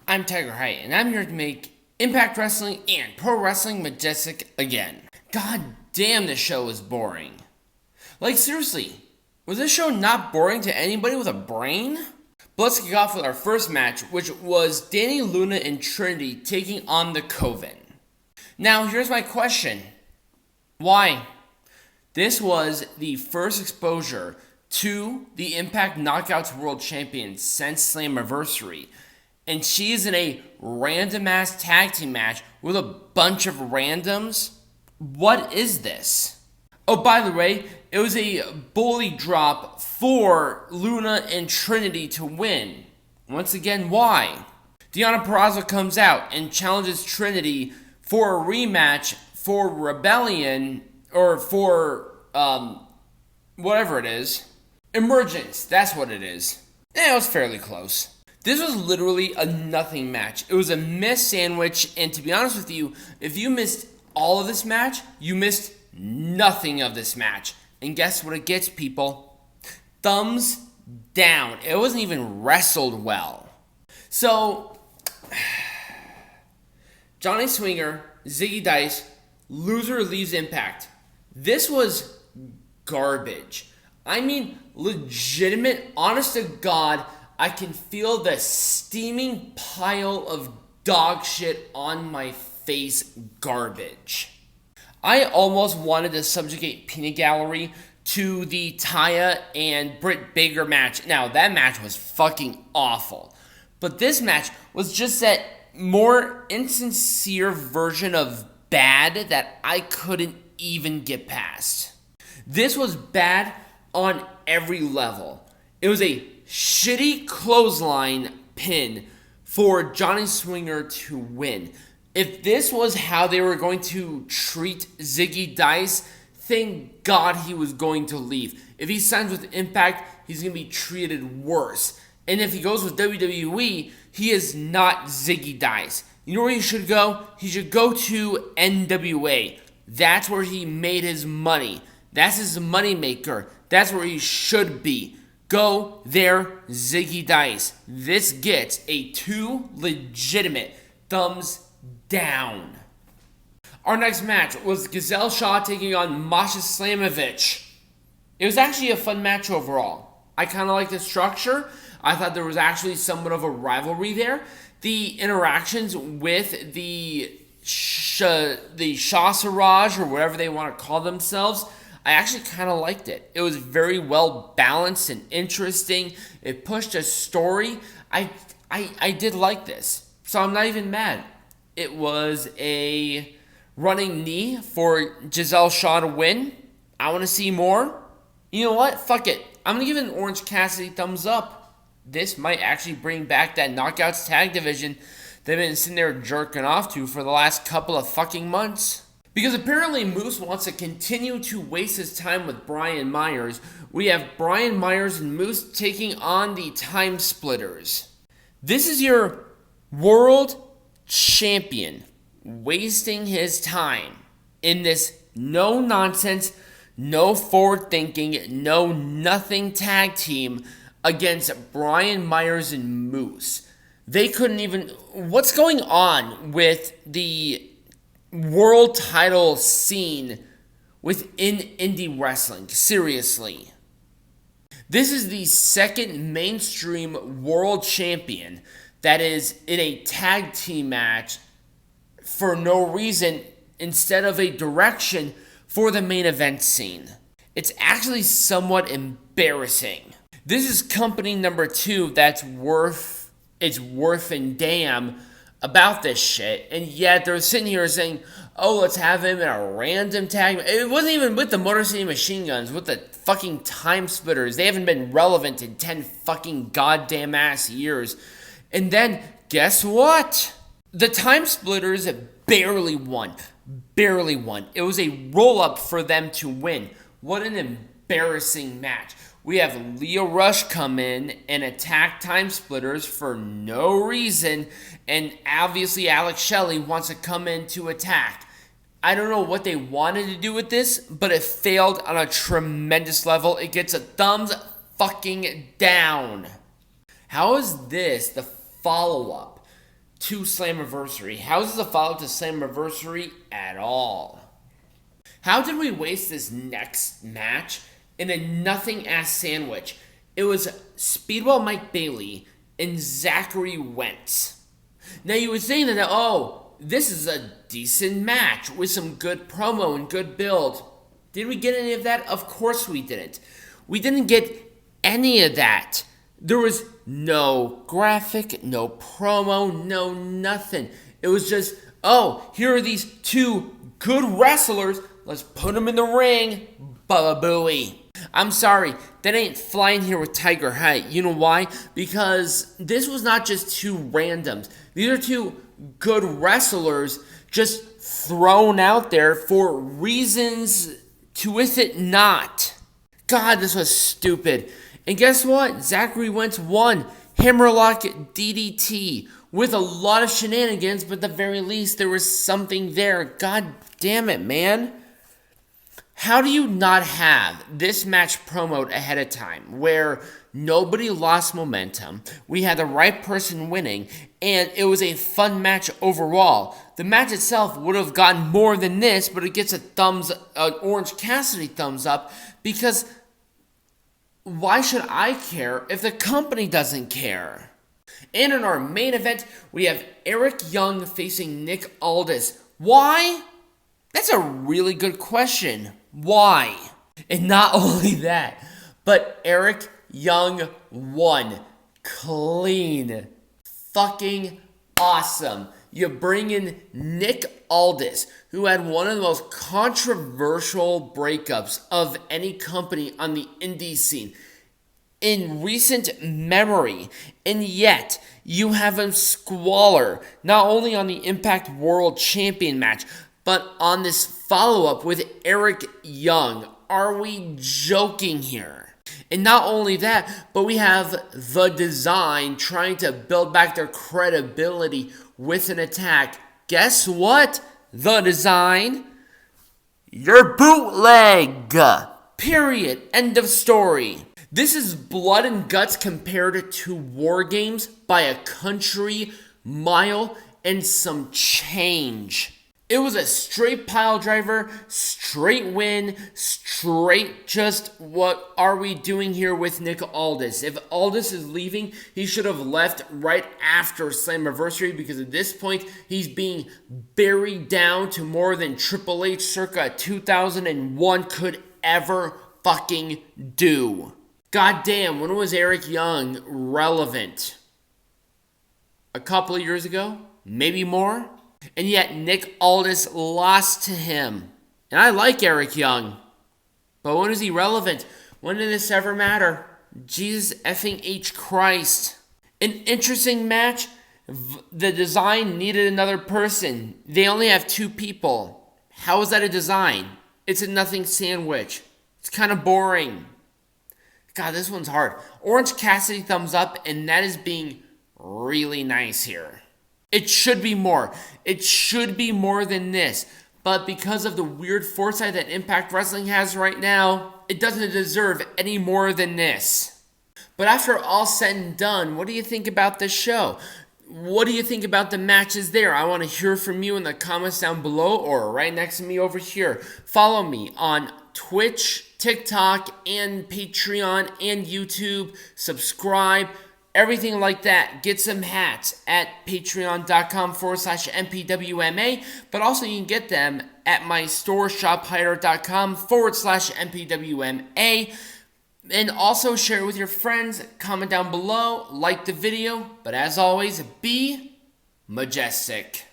I'm Tiger Height, and I'm here to make Impact Wrestling and Pro Wrestling majestic again. God damn, this show was boring. Like, seriously, was this show not boring to anybody with a brain? But let's kick off with our first match, which was Dani, Luna, and Trinity taking on the Coven. Now, here's my question. Why? This was the first exposure to the Impact Knockouts World Champion since Slammiversary. And she is in a random-ass tag team match with a bunch of randoms. What is this? Oh, by the way, it was a bully drop for Luna and Trinity to win. Once again, why? Deonna Purrazzo comes out and challenges Trinity for a rematch for Rebellion, or for, whatever it is. Emergence, that's what it is. It was fairly close. This was literally a nothing match. It was a missed sandwich, and to be honest with you, if you missed all of this match, you missed nothing of this match. And guess what it gets, people? Thumbs down. It wasn't even wrestled well. So, Johnny Swinger, Zicky Dice, loser leaves Impact. This was garbage. I mean, legitimate, honest to God, I can feel the steaming pile of dog shit on my face garbage. I almost wanted to subjugate Peanut Gallery to the Taya and Britt Baker match. Now, that match was fucking awful. But this match was just that more insincere version of bad that I couldn't even get past. This was bad on every level. It was a shitty clothesline pin for Johnny Swinger to win. If this was how they were going to treat Zicky Dice, thank God he was going to leave. If he signs with Impact, he's going to be treated worse. And if he goes with WWE, he is not Zicky Dice. You know where he should go? He should go to NWA. That's where he made his money. That's his moneymaker. That's where he should be. Go there, Zicky Dice. This gets a 2 legitimate thumbs down. Our next match was Gisele Shaw taking on Masha Slamovich. It was actually a fun match overall. I kind of like the structure. I thought there was actually somewhat of a rivalry there. The interactions with the Shaw Siraj, or whatever they want to call themselves, I actually kind of liked it. It was very well balanced and interesting. It pushed a story. I did like this, so I'm not even mad. It was a running knee for Gisele Shaw to win. I want to see more. You know what? Fuck it. I'm going to give it an Orange Cassidy thumbs up. This might actually bring back that Knockouts tag division they've been sitting there jerking off to for the last couple of fucking months. Because apparently Moose wants to continue to waste his time with Brian Myers. We have Brian Myers and Moose taking on the Time Splitters. This is your world champion wasting his time in this no nonsense, no forward thinking, no nothing tag team against Brian Myers and Moose. They couldn't even... What's going on with the world title scene within indie wrestling? Seriously. This is the second mainstream world champion that is in a tag team match for no reason instead of a direction for the main event scene. It's actually somewhat embarrassing. This is company number 2 that's worth and damn about this shit, and yet they're sitting here saying, oh, let's have him in a random tag. It wasn't even with the Motor City Machine Guns, with the fucking Time Splitters. They haven't been relevant in 10 fucking goddamn ass years. And then, guess what? The Time Splitters barely won. Barely won. It was a roll-up for them to win. What an embarrassing match. We have Leo Rush come in and attack Time Splitters for no reason, and obviously Alex Shelley wants to come in to attack. I don't know what they wanted to do with this, but it failed on a tremendous level. It gets a thumbs fucking down. How is this the follow-up to Slammiversary. How is this a follow-up to Slammiversary at all? How did we waste this next match in a nothing-ass sandwich? It was Speedball Mike Bailey and Zachery Wentz. Now you would say that, oh, this is a decent match with some good promo and good build. Did we get any of that? Of course we didn't. We didn't get any of that. There was no graphic, no promo, no nothing. It was just, oh, here are these two good wrestlers. Let's put them in the ring. Baba Booey. I'm sorry, that ain't flying here with Tiger Height. You know why? Because this was not just two randoms. These are two good wrestlers just thrown out there for reasons to with it not. God, this was stupid. And guess what? Zachery Wentz won. Hammerlock DDT with a lot of shenanigans, but at the very least, there was something there. God damn it, man. How do you not have this match promoted ahead of time where nobody lost momentum, we had the right person winning, and it was a fun match overall? The match itself would have gotten more than this, but it gets an Orange Cassidy thumbs up because why should I care if the company doesn't care? And in our main event, we have Eric Young facing Nick Aldis. Why? That's a really good question. Why? And not only that, but Eric Young won. Clean. Fucking awesome. You bring in Nick Aldis, who had one of the most controversial breakups of any company on the indie scene in recent memory, and yet you have him squalor not only on the Impact World Champion match, but on this follow-up with Eric Young. Are we joking here? And not only that, but we have The Design trying to build back their credibility with an attack. Guess what? The Design, you're bootleg. Period. End of story. This is blood and guts compared to War Games by a country mile and some change. It was a straight pile driver, straight win, straight just what are we doing here with Nick Aldis. If Aldis is leaving, he should have left right after Slammiversary because at this point, he's being buried down to more than Triple H circa 2001 could ever fucking do. God damn, when was Eric Young relevant? A couple of years ago? Maybe more? And yet Nick Aldis lost to him. And I like Eric Young. But when is he relevant? When did this ever matter? Jesus effing H Christ. An interesting match. The Design needed another person. They only have two people. How is that a design? It's a nothing sandwich. It's kind of boring. God, this one's hard. Orange Cassidy thumbs up, and that is being really nice here. It should be more. It should be more than this. But because of the weird foresight that Impact Wrestling has right now, it doesn't deserve any more than this. But after all said and done, what do you think about this show? What do you think about the matches there? I want to hear from you in the comments down below or right next to me over here. Follow me on Twitch, TikTok, and Patreon, and YouTube. Subscribe. Everything like that. Get some hats at patreon.com/MPWMA, but also you can get them at my store, shophider.com/MPWMA. And also share it with your friends, comment down below, like the video, but as always, be majestic.